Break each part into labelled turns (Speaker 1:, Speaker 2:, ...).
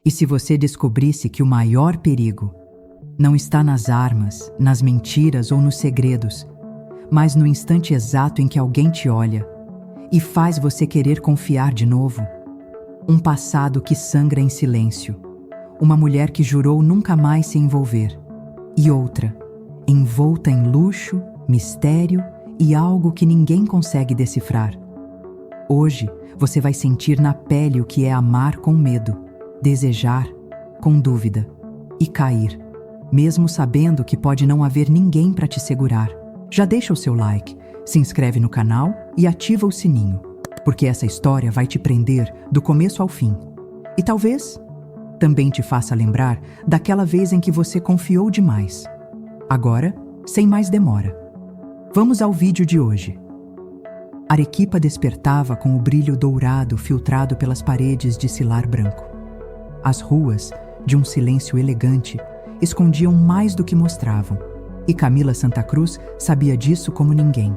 Speaker 1: E se você descobrisse que o maior perigo não está nas armas, nas mentiras ou nos segredos, mas no instante exato em que alguém te olha e faz você querer confiar de novo? Um passado que sangra em silêncio, uma mulher que jurou nunca mais se envolver, e outra, envolta em luxo, mistério e algo que ninguém consegue decifrar. Hoje, você vai sentir na pele o que é amar com medo, desejar com dúvida e cair, mesmo sabendo que pode não haver ninguém para te segurar. Já deixa o seu like, se inscreve no canal e ativa o sininho, porque essa história vai te prender do começo ao fim. E talvez também te faça lembrar daquela vez em que você confiou demais. Agora, sem mais demora, vamos ao vídeo de hoje. Arequipa despertava com o brilho dourado filtrado pelas paredes de silar branco. As ruas, de um silêncio elegante, escondiam mais do que mostravam, e Camila Santa Cruz sabia disso como ninguém.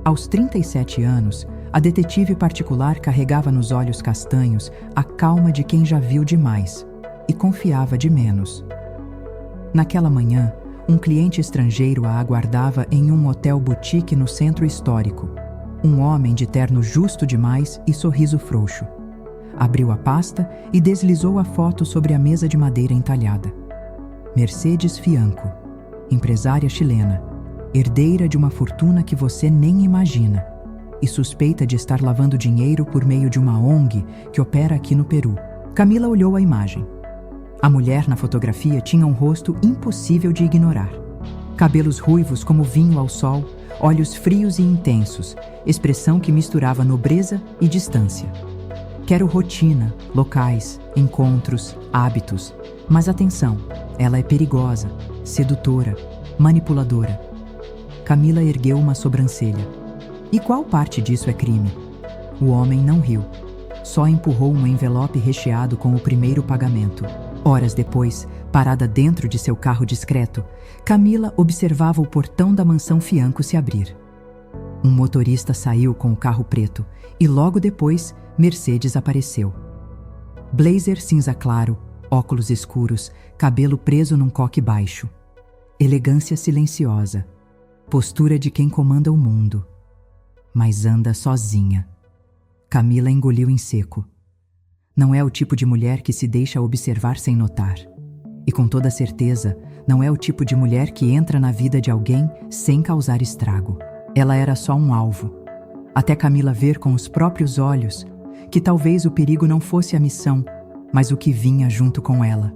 Speaker 1: Aos 37 anos, a detetive particular carregava nos olhos castanhos a calma de quem já viu demais e confiava de menos. Naquela manhã, um cliente estrangeiro a aguardava em um hotel boutique no centro histórico. Um homem de terno justo demais e sorriso frouxo. Abriu a pasta e deslizou a foto sobre a mesa de madeira entalhada. Mercedes Fianco, empresária chilena, herdeira de uma fortuna que você nem imagina e suspeita de estar lavando dinheiro por meio de uma ONG que opera aqui no Peru. Camila olhou a imagem. A mulher na fotografia tinha um rosto impossível de ignorar. Cabelos ruivos como vinho ao sol, olhos frios e intensos, expressão que misturava nobreza e distância. Quero rotina, locais, encontros, hábitos. Mas atenção, ela é perigosa, sedutora, manipuladora. Camila ergueu uma sobrancelha. E qual parte disso é crime? O homem não riu. Só empurrou um envelope recheado com o primeiro pagamento. Horas depois, parada dentro de seu carro discreto, Camila observava o portão da mansão Fianco se abrir. Um motorista saiu com o carro preto e logo depois, Mercedes apareceu. Blazer cinza claro, óculos escuros, cabelo preso num coque baixo. Elegância silenciosa. Postura de quem comanda o mundo. Mas anda sozinha. Camila engoliu em seco. Não é o tipo de mulher que se deixa observar sem notar. E com toda certeza, não é o tipo de mulher que entra na vida de alguém sem causar estrago. Ela era só um alvo. Até Camila ver com os próprios olhos que talvez o perigo não fosse a missão, mas o que vinha junto com ela.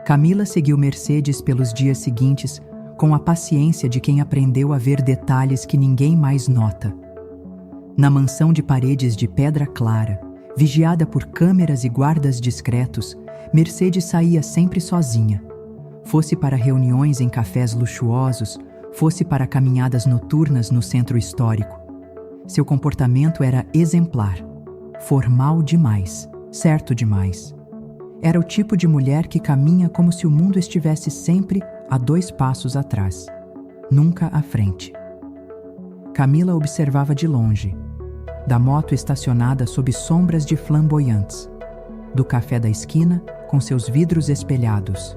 Speaker 1: Camila seguiu Mercedes pelos dias seguintes com a paciência de quem aprendeu a ver detalhes que ninguém mais nota. Na mansão de paredes de pedra clara, vigiada por câmeras e guardas discretos, Mercedes saía sempre sozinha. Fosse para reuniões em cafés luxuosos, fosse para caminhadas noturnas no centro histórico. Seu comportamento era exemplar, formal demais, certo demais. Era o tipo de mulher que caminha como se o mundo estivesse sempre a 2 passos atrás, nunca à frente. Camila observava de longe, da moto estacionada sob sombras de flamboyantes, do café da esquina com seus vidros espelhados,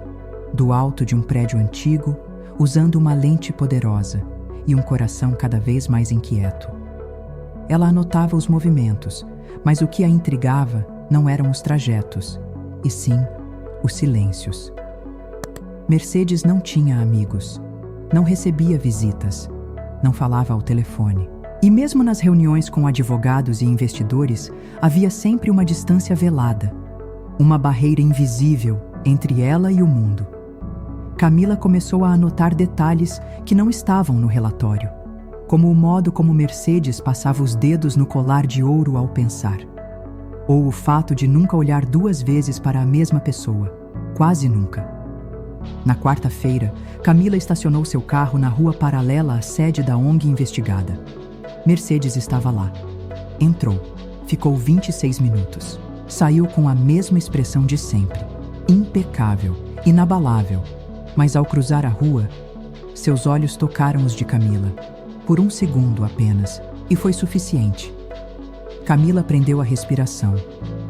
Speaker 1: do alto de um prédio antigo, usando uma lente poderosa e um coração cada vez mais inquieto. Ela anotava os movimentos, mas o que a intrigava não eram os trajetos, e sim os silêncios. Mercedes não tinha amigos, não recebia visitas, não falava ao telefone. E mesmo nas reuniões com advogados e investidores, havia sempre uma distância velada, uma barreira invisível entre ela e o mundo. Camila começou a anotar detalhes que não estavam no relatório, como o modo como Mercedes passava os dedos no colar de ouro ao pensar, ou o fato de nunca olhar 2 vezes para a mesma pessoa, quase nunca. Na quarta-feira, Camila estacionou seu carro na rua paralela à sede da ONG investigada. Mercedes estava lá. Entrou. Ficou 26 minutos. Saiu com a mesma expressão de sempre. Impecável, inabalável. Mas ao cruzar a rua, seus olhos tocaram os de Camila. Por 1 segundo apenas. E foi suficiente. Camila prendeu a respiração.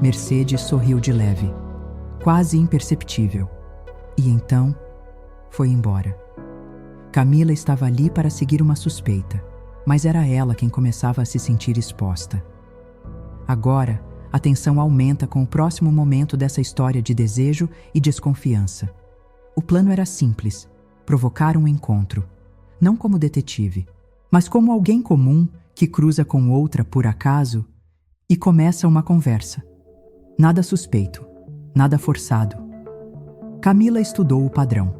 Speaker 1: Mercedes sorriu de leve, quase imperceptível. E então, foi embora. Camila estava ali para seguir uma suspeita, mas era ela quem começava a se sentir exposta. Agora, a tensão aumenta com o próximo momento dessa história de desejo e desconfiança. O plano era simples: provocar um encontro, não como detetive, mas como alguém comum que cruza com outra por acaso e começa uma conversa. Nada suspeito, nada forçado. Camila estudou o padrão.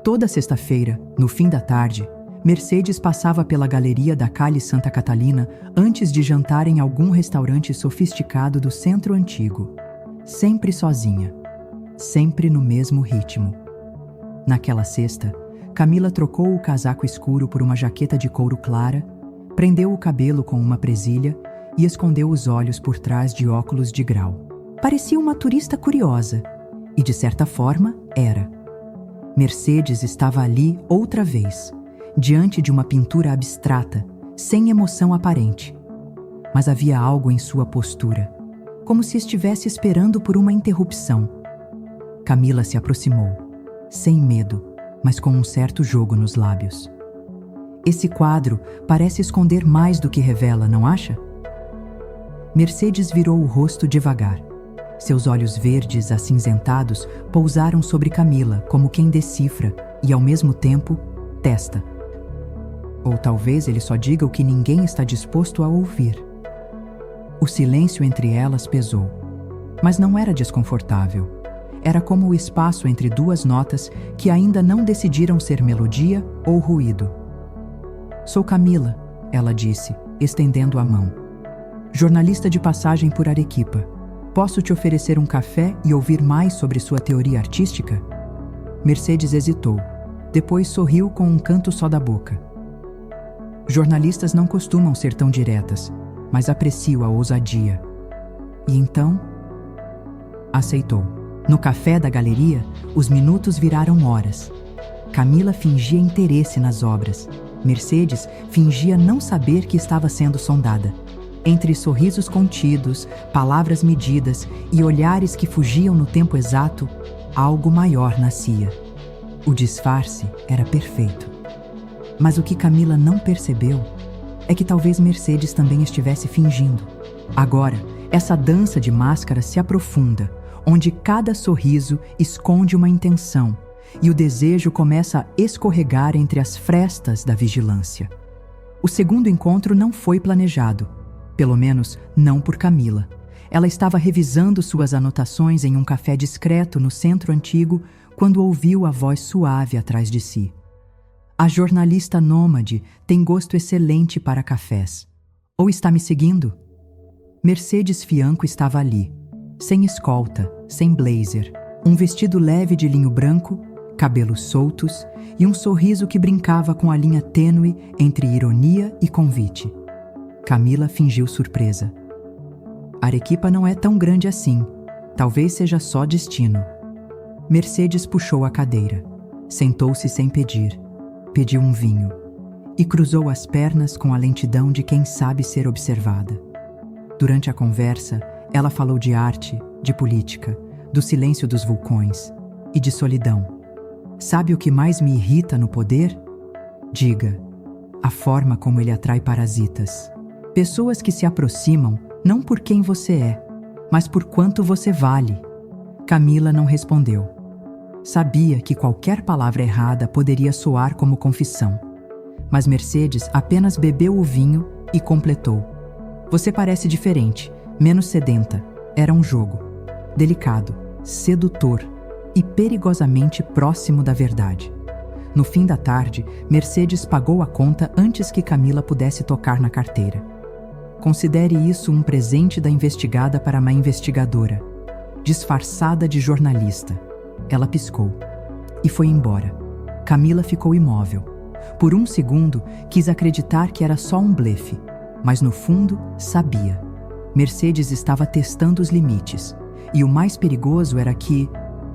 Speaker 1: Toda sexta-feira, no fim da tarde, Mercedes passava pela galeria da Calle Santa Catalina antes de jantar em algum restaurante sofisticado do centro antigo. Sempre sozinha, sempre no mesmo ritmo. Naquela sexta, Camila trocou o casaco escuro por uma jaqueta de couro clara, prendeu o cabelo com uma presilha e escondeu os olhos por trás de óculos de grau. Parecia uma turista curiosa, e de certa forma era. Mercedes estava ali outra vez, diante de uma pintura abstrata, sem emoção aparente. Mas havia algo em sua postura, como se estivesse esperando por uma interrupção. Camila se aproximou, sem medo, mas com um certo jogo nos lábios. Esse quadro parece esconder mais do que revela, não acha? Mercedes virou o rosto devagar. Seus olhos verdes acinzentados pousaram sobre Camila como quem decifra e, ao mesmo tempo, testa. Ou talvez ele só diga o que ninguém está disposto a ouvir. O silêncio entre elas pesou, mas não era desconfortável. Era como o espaço entre duas notas que ainda não decidiram ser melodia ou ruído. "Sou Camila", ela disse, estendendo a mão. "Jornalista de passagem por Arequipa. Posso te oferecer um café e ouvir mais sobre sua teoria artística?" Mercedes hesitou. Depois sorriu com um canto só da boca. Jornalistas não costumam ser tão diretas, mas aprecio a ousadia. E então, aceitou. No café da galeria, os minutos viraram horas. Camila fingia interesse nas obras. Mercedes fingia não saber que estava sendo sondada. Entre sorrisos contidos, palavras medidas e olhares que fugiam no tempo exato, algo maior nascia. O disfarce era perfeito. Mas o que Camila não percebeu é que talvez Mercedes também estivesse fingindo. Agora, essa dança de máscaras se aprofunda, onde cada sorriso esconde uma intenção e o desejo começa a escorregar entre as frestas da vigilância. O segundo encontro não foi planejado, pelo menos não por Camila. Ela estava revisando suas anotações em um café discreto no centro antigo quando ouviu a voz suave atrás de si. "A jornalista nômade tem gosto excelente para cafés. Ou está me seguindo?" Mercedes Fianco estava ali, sem escolta, sem blazer, um vestido leve de linho branco, cabelos soltos e um sorriso que brincava com a linha tênue entre ironia e convite. Camila fingiu surpresa. "Arequipa não é tão grande assim. Talvez seja só destino." Mercedes puxou a cadeira. Sentou-se sem pedir. Pediu um vinho. E cruzou as pernas com a lentidão de quem sabe ser observada. Durante a conversa, ela falou de arte, de política, do silêncio dos vulcões e de solidão. "Sabe o que mais me irrita no poder? Diga, a forma como ele atrai parasitas. Pessoas que se aproximam não por quem você é, mas por quanto você vale." Camila não respondeu. Sabia que qualquer palavra errada poderia soar como confissão. Mas Mercedes apenas bebeu o vinho e completou. "Você parece diferente, menos sedenta. Era um jogo. Delicado, sedutor e perigosamente próximo da verdade." No fim da tarde, Mercedes pagou a conta antes que Camila pudesse tocar na carteira. Considere isso um presente da investigada para uma investigadora, disfarçada de jornalista. Ela piscou e foi embora. Camila ficou imóvel. Por um segundo, quis acreditar que era só um blefe, mas no fundo, sabia. Mercedes estava testando os limites, e o mais perigoso era que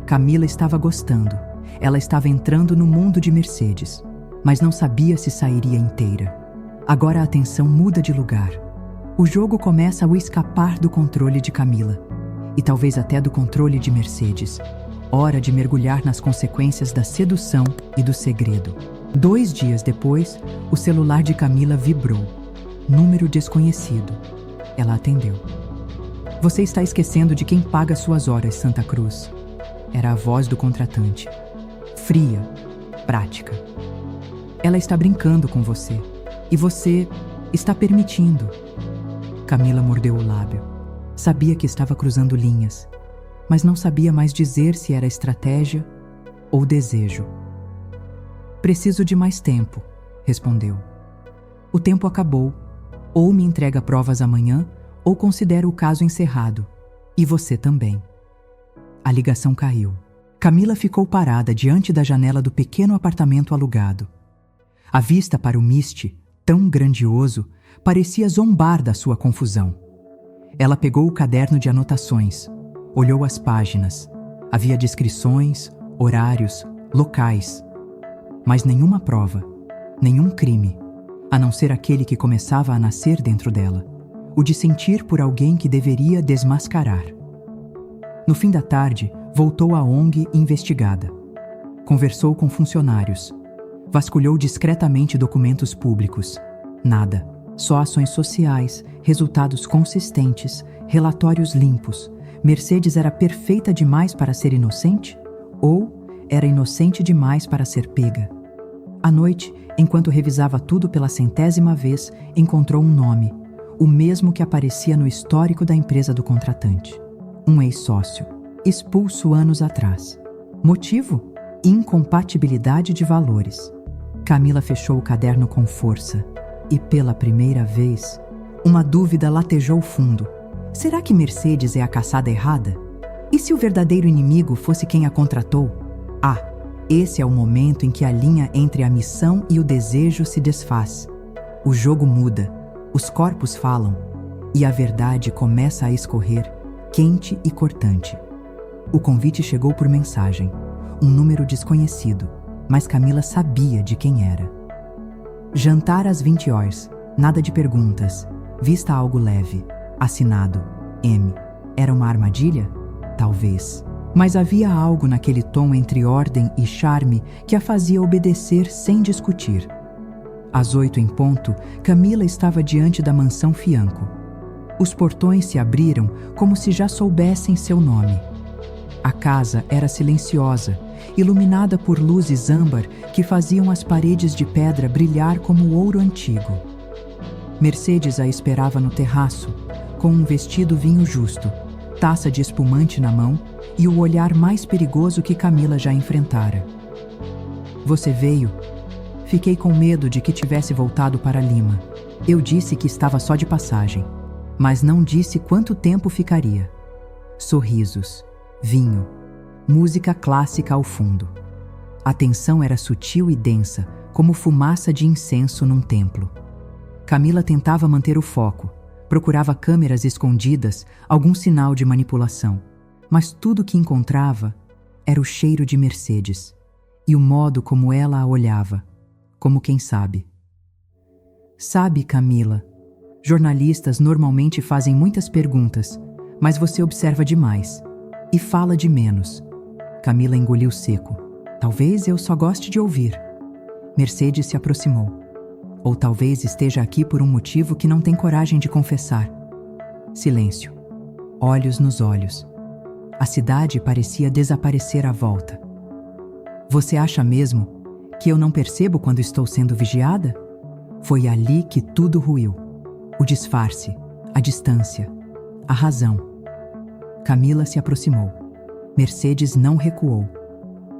Speaker 1: Camila estava gostando. Ela estava entrando no mundo de Mercedes, mas não sabia se sairia inteira. Agora a atenção muda de lugar. O jogo começa ao escapar do controle de Camila, e talvez até do controle de Mercedes. Hora de mergulhar nas consequências da sedução e do segredo. 2 dias depois, o celular de Camila vibrou. Número desconhecido. Ela atendeu. Você está esquecendo de quem paga suas horas, Santa Cruz. Era a voz do contratante. Fria, prática. Ela está brincando com você. E você está permitindo. Camila mordeu o lábio. Sabia que estava cruzando linhas, mas não sabia mais dizer se era estratégia ou desejo. Preciso de mais tempo, respondeu. O tempo acabou. Ou me entrega provas amanhã, ou considero o caso encerrado. E você também. A ligação caiu. Camila ficou parada diante da janela do pequeno apartamento alugado. A vista para o Misty, tão grandioso, parecia zombar da sua confusão. Ela pegou o caderno de anotações, olhou as páginas. Havia descrições, horários, locais. Mas nenhuma prova, nenhum crime, a não ser aquele que começava a nascer dentro dela, o de sentir por alguém que deveria desmascarar. No fim da tarde, voltou à ONG investigada. Conversou com funcionários. Vasculhou discretamente documentos públicos. Nada. Só ações sociais, resultados consistentes, relatórios limpos. Mercedes era perfeita demais para ser inocente? Ou era inocente demais para ser pega? À noite, enquanto revisava tudo pela 100ª vez, encontrou um nome, o mesmo que aparecia no histórico da empresa do contratante. Um ex-sócio, expulso anos atrás. Motivo? Incompatibilidade de valores. Camila fechou o caderno com força. E pela primeira vez, uma dúvida latejou fundo. Será que Mercedes é a caçada errada? E se o verdadeiro inimigo fosse quem a contratou? Esse é o momento em que a linha entre a missão e o desejo se desfaz. O jogo muda, os corpos falam, e a verdade começa a escorrer, quente e cortante. O convite chegou por mensagem, um número desconhecido, mas Camila sabia de quem era. Jantar às 20 horas, nada de perguntas, vista algo leve, assinado, M. Era uma armadilha? Talvez. Mas havia algo naquele tom entre ordem e charme que a fazia obedecer sem discutir. Às 8 em ponto, Camila estava diante da mansão Fianco. Os portões se abriram como se já soubessem seu nome. A casa era silenciosa, iluminada por luzes âmbar que faziam as paredes de pedra brilhar como ouro antigo. Mercedes a esperava no terraço, com um vestido vinho justo, taça de espumante na mão e o olhar mais perigoso que Camila já enfrentara. Você veio? Fiquei com medo de que tivesse voltado para Lima. Eu disse que estava só de passagem, mas não disse quanto tempo ficaria. Sorrisos, vinho, música clássica ao fundo. A tensão era sutil e densa, como fumaça de incenso num templo. Camila tentava manter o foco, procurava câmeras escondidas, algum sinal de manipulação. Mas tudo que encontrava era o cheiro de Mercedes e o modo como ela a olhava, como quem sabe. Sabe, Camila, jornalistas normalmente fazem muitas perguntas, mas você observa demais e fala de menos. Camila engoliu seco. Talvez eu só goste de ouvir. Mercedes se aproximou. Ou talvez esteja aqui por um motivo que não tem coragem de confessar. Silêncio. Olhos nos olhos. A cidade parecia desaparecer à volta. Você acha mesmo que eu não percebo quando estou sendo vigiada? Foi ali que tudo ruiu. O disfarce, a distância, a razão. Camila se aproximou. Mercedes não recuou.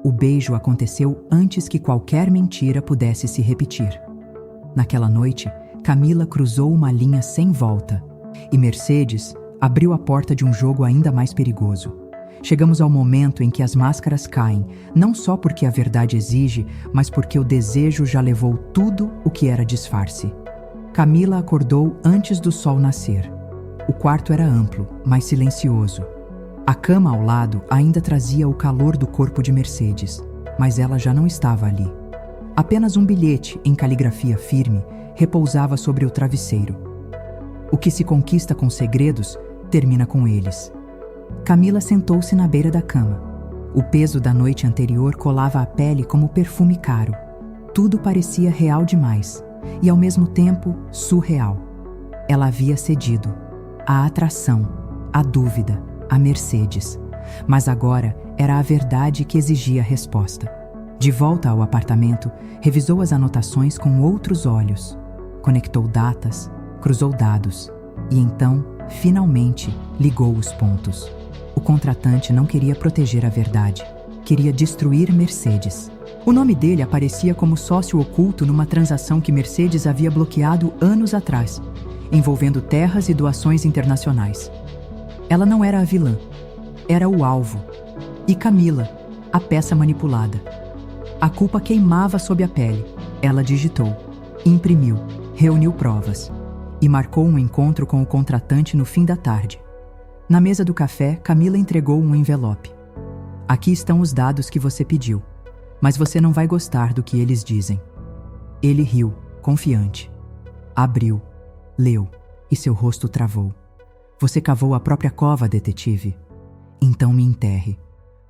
Speaker 1: O beijo aconteceu antes que qualquer mentira pudesse se repetir. Naquela noite, Camila cruzou uma linha sem volta e Mercedes abriu a porta de um jogo ainda mais perigoso. Chegamos ao momento em que as máscaras caem, não só porque a verdade exige, mas porque o desejo já levou tudo o que era disfarce. Camila acordou antes do sol nascer. O quarto era amplo, mas silencioso. A cama ao lado ainda trazia o calor do corpo de Mercedes, mas ela já não estava ali. Apenas um bilhete, em caligrafia firme, repousava sobre o travesseiro. O que se conquista com segredos, termina com eles. Camila sentou-se na beira da cama. O peso da noite anterior colava à pele como perfume caro. Tudo parecia real demais e, ao mesmo tempo, surreal. Ela havia cedido. A atração, a dúvida, a Mercedes. Mas agora era a verdade que exigia resposta. De volta ao apartamento, revisou as anotações com outros olhos. Conectou datas, cruzou dados e então, finalmente, ligou os pontos. O contratante não queria proteger a verdade. Queria destruir Mercedes. O nome dele aparecia como sócio oculto numa transação que Mercedes havia bloqueado anos atrás, envolvendo terras e doações internacionais. Ela não era a vilã, era o alvo. E Camila, a peça manipulada. A culpa queimava sob a pele. Ela digitou, imprimiu, reuniu provas e marcou um encontro com o contratante no fim da tarde. Na mesa do café, Camila entregou um envelope. Aqui estão os dados que você pediu, mas você não vai gostar do que eles dizem. Ele riu, confiante. Abriu, leu, e seu rosto travou. Você cavou a própria cova, detetive. Então me enterre,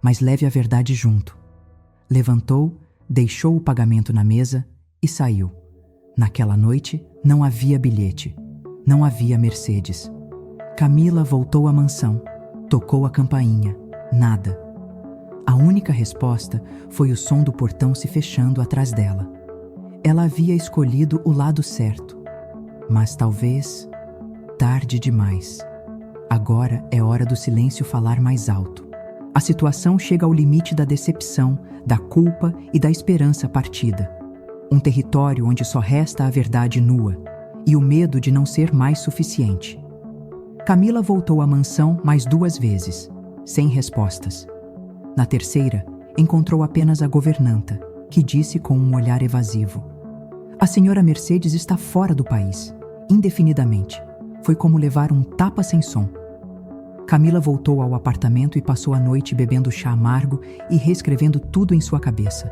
Speaker 1: mas leve a verdade junto. Levantou, deixou o pagamento na mesa e saiu. Naquela noite, não havia bilhete. Não havia Mercedes. Camila voltou à mansão. Tocou a campainha. Nada. A única resposta foi o som do portão se fechando atrás dela. Ela havia escolhido o lado certo. Mas talvez tarde demais. Agora é hora do silêncio falar mais alto. A situação chega ao limite da decepção, da culpa e da esperança partida. Um território onde só resta a verdade nua e o medo de não ser mais suficiente. Camila voltou à mansão mais 2 vezes, sem respostas. Na terceira, encontrou apenas a governanta, que disse com um olhar evasivo: "A senhora Mercedes está fora do país, indefinidamente. Foi como levar um tapa sem som." Camila voltou ao apartamento e passou a noite bebendo chá amargo e reescrevendo tudo em sua cabeça.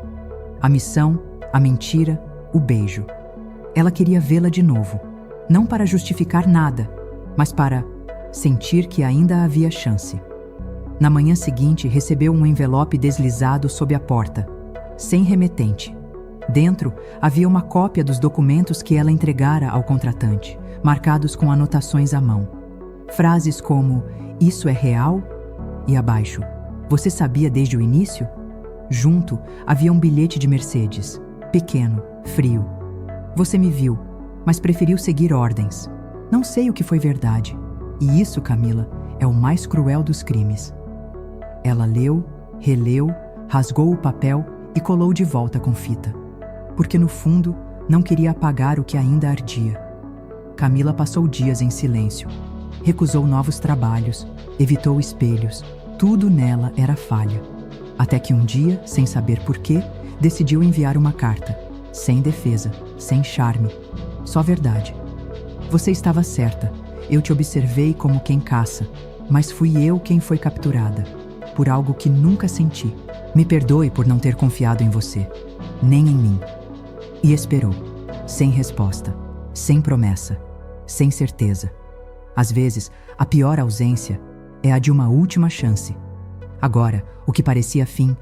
Speaker 1: A missão, a mentira, o beijo. Ela queria vê-la de novo, não para justificar nada, mas para sentir que ainda havia chance. Na manhã seguinte, recebeu um envelope deslizado sob a porta, sem remetente. Dentro, havia uma cópia dos documentos que ela entregara ao contratante, marcados com anotações à mão. Frases como "Isso é real?" e abaixo "Você sabia desde o início?" Junto, havia um bilhete de Mercedes, pequeno, frio. "Você me viu, mas preferiu seguir ordens. Não sei o que foi verdade. E isso, Camila, é o mais cruel dos crimes." Ela leu, releu, rasgou o papel e colou de volta com fita. Porque no fundo, não queria apagar o que ainda ardia. Camila passou dias em silêncio. Recusou novos trabalhos, evitou espelhos. Tudo nela era falha. Até que um dia, sem saber porquê, decidiu enviar uma carta. Sem defesa, sem charme. Só verdade. "Você estava certa. Eu te observei como quem caça, mas fui eu quem foi capturada. Por algo que nunca senti. Me perdoe por não ter confiado em você. Nem em mim." E esperou. Sem resposta. Sem promessa. Sem certeza. Às vezes, a pior ausência é a de uma última chance. Agora, o que parecia fim,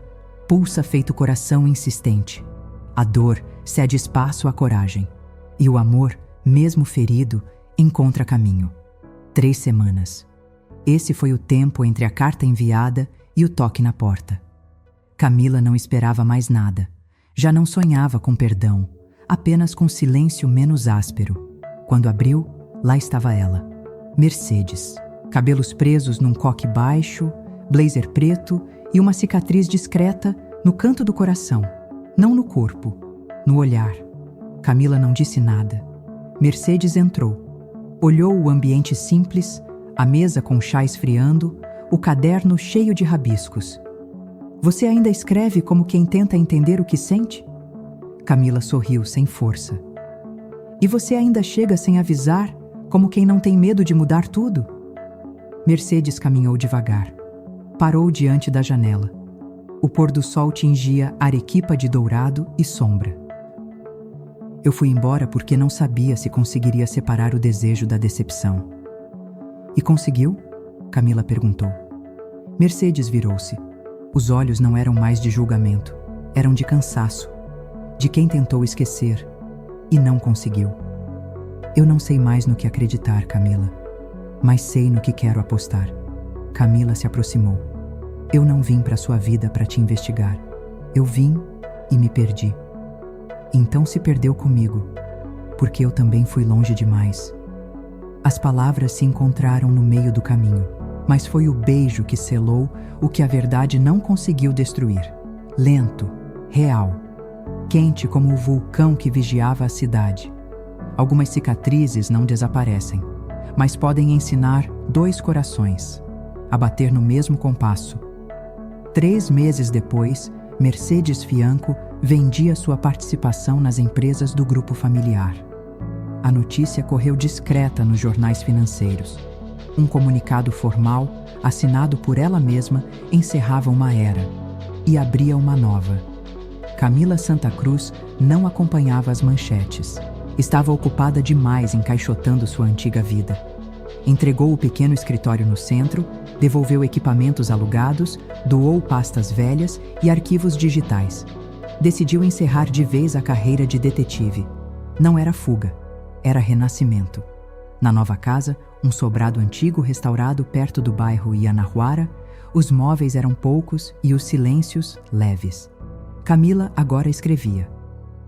Speaker 1: pulsa feito coração insistente. A dor cede espaço à coragem. E o amor, mesmo ferido, encontra caminho. 3 semanas. Esse foi o tempo entre a carta enviada e o toque na porta. Camila não esperava mais nada. Já não sonhava com perdão, apenas com silêncio menos áspero. Quando abriu, lá estava ela. Mercedes. Cabelos presos num coque baixo, blazer preto e uma cicatriz discreta no canto do coração. Não no corpo, no olhar. Camila não disse nada. Mercedes entrou. Olhou o ambiente simples, a mesa com chá esfriando, o caderno cheio de rabiscos. "Você ainda escreve como quem tenta entender o que sente?" Camila sorriu sem força. "E você ainda chega sem avisar, como quem não tem medo de mudar tudo?" Mercedes caminhou devagar. Parou diante da janela. O pôr do sol tingia Arequipa de dourado e sombra. Eu fui embora porque não sabia se conseguiria separar o desejo da decepção. E conseguiu? Camila perguntou. Mercedes virou-se. Os olhos não eram mais de julgamento, eram de cansaço, de quem tentou esquecer e não conseguiu. Eu não sei mais no que acreditar, Camila, mas sei no que quero apostar. Camila se aproximou. Eu não vim para sua vida para te investigar. Eu vim e me perdi. Então se perdeu comigo, porque eu também fui longe demais. As palavras se encontraram no meio do caminho, mas foi o beijo que selou o que a verdade não conseguiu destruir. Lento, real, quente como o vulcão que vigiava a cidade. Algumas cicatrizes não desaparecem, mas podem ensinar 2 corações a bater no mesmo compasso. 3 meses depois, Mercedes Fianco vendia sua participação nas empresas do grupo familiar. A notícia correu discreta nos jornais financeiros. Um comunicado formal, assinado por ela mesma, encerrava uma era e abria uma nova. Camila Santa Cruz não acompanhava as manchetes. Estava ocupada demais encaixotando sua antiga vida. Entregou o pequeno escritório no centro, devolveu equipamentos alugados, doou pastas velhas e arquivos digitais. Decidiu encerrar de vez a carreira de detetive. Não era fuga, era renascimento. Na nova casa, um sobrado antigo restaurado perto do bairro Ianahuara, os móveis eram poucos e os silêncios leves. Camila agora escrevia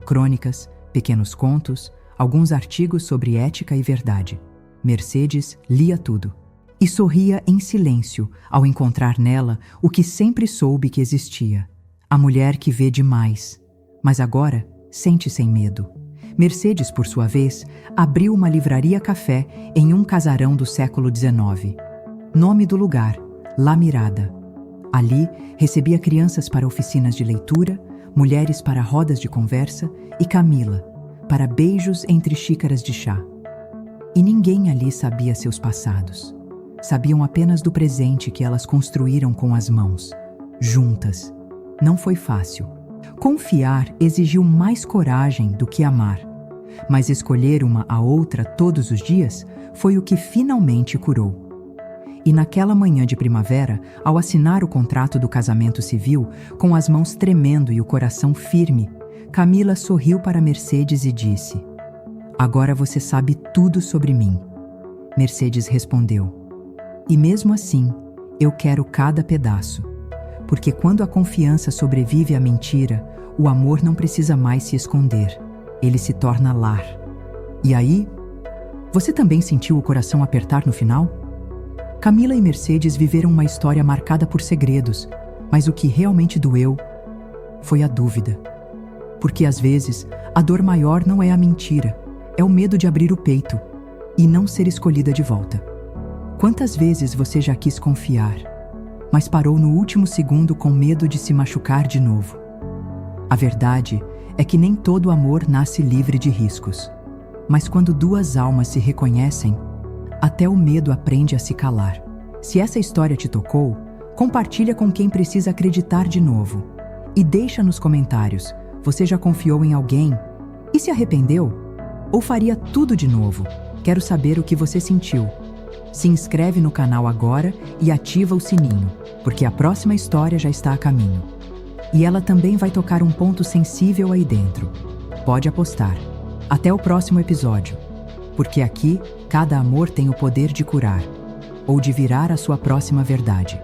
Speaker 1: crônicas, pequenos contos, alguns artigos sobre ética e verdade. Mercedes lia tudo e sorria em silêncio ao encontrar nela o que sempre soube que existia. A mulher que vê demais, mas agora sente sem medo. Mercedes, por sua vez, abriu uma livraria-café em um casarão do século XIX. Nome do lugar, La Mirada. Ali, recebia crianças para oficinas de leitura, mulheres para rodas de conversa e Camila, para beijos entre xícaras de chá. E ninguém ali sabia seus passados. Sabiam apenas do presente que elas construíram com as mãos, juntas. Não foi fácil. Confiar exigiu mais coragem do que amar. Mas escolher uma a outra todos os dias foi o que finalmente curou. E naquela manhã de primavera, ao assinar o contrato do casamento civil, com as mãos tremendo e o coração firme, Camila sorriu para Mercedes e disse: "Agora você sabe tudo sobre mim." Mercedes respondeu: "E mesmo assim, eu quero cada pedaço. Porque quando a confiança sobrevive à mentira, o amor não precisa mais se esconder. Ele se torna lar." E aí? Você também sentiu o coração apertar no final? Camila e Mercedes viveram uma história marcada por segredos, mas o que realmente doeu foi a dúvida. Porque às vezes, a dor maior não é a mentira, é o medo de abrir o peito e não ser escolhida de volta. Quantas vezes você já quis confiar, mas parou no último segundo com medo de se machucar de novo? A verdade é que nem todo amor nasce livre de riscos. Mas quando 2 almas se reconhecem, até o medo aprende a se calar. Se essa história te tocou, compartilha com quem precisa acreditar de novo. E deixa nos comentários, você já confiou em alguém? E se arrependeu? Ou faria tudo de novo? Quero saber o que você sentiu. Se inscreve no canal agora e ativa o sininho, porque a próxima história já está a caminho. E ela também vai tocar um ponto sensível aí dentro. Pode apostar. Até o próximo episódio. Porque aqui, cada amor tem o poder de curar, ou de virar a sua próxima verdade.